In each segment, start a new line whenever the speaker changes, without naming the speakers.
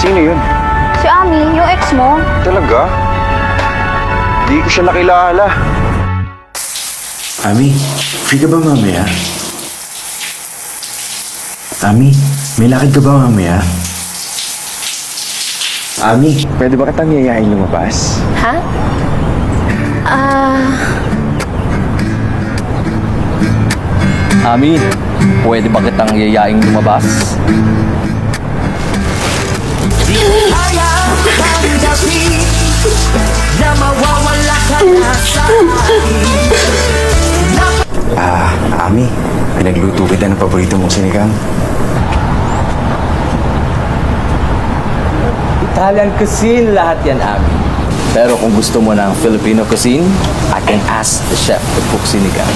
Sino yun?
Si Ami, yung ex mo.
Talaga? Di ko siya nakilala.
Ami, free ka ba mamaya? Ami, may lakad ka ba mamaya? Ami, pwede ba kitang yayain lumabas?
Ha?
Ami, pwede ba kitang yayaing lumabas?
Ami, pinagluto kita ng paborito mong sinigang.
Italian cuisine lahat yan, Ami. Pero kung gusto mo ng Filipino cuisine, I can ask the chef to cook sinigang.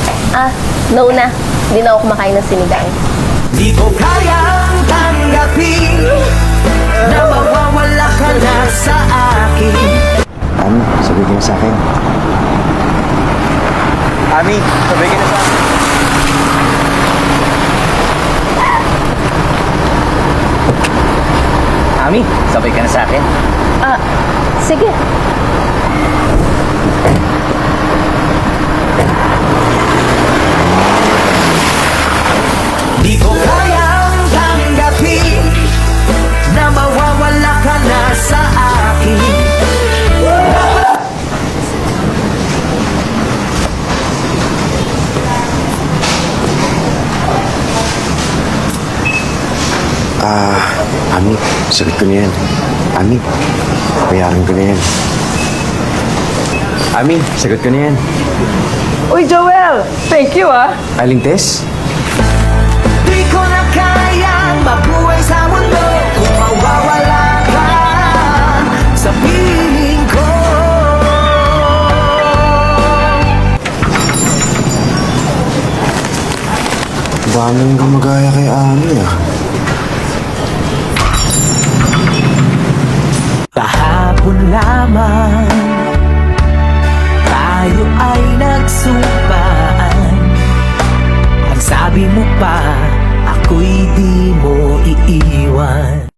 No na. Hindi na ako kumakain ng sinigang.
Di ko kayang tanggapin na mawawala ka na sa akin.
Ami, sabi ka na sa akin.
Ami, sabay ka na sa akin.
Ami, sabay ka na sa akin.
Sige.
Di ko kayang tanggapin na mawawala ka na sa akin.
Ami, sagot ko na yan. Ami, bayaran ko na yan. Ami, sagot ko na yan.
Uy, Joel! Thank you, ah!
Aling Tess?
Di ko na kayang mabuhay sa mundo kung mawawala ka sa piling ko.
Daming gumagaya kay Ami, ah.
Kahapon lamang tayo ay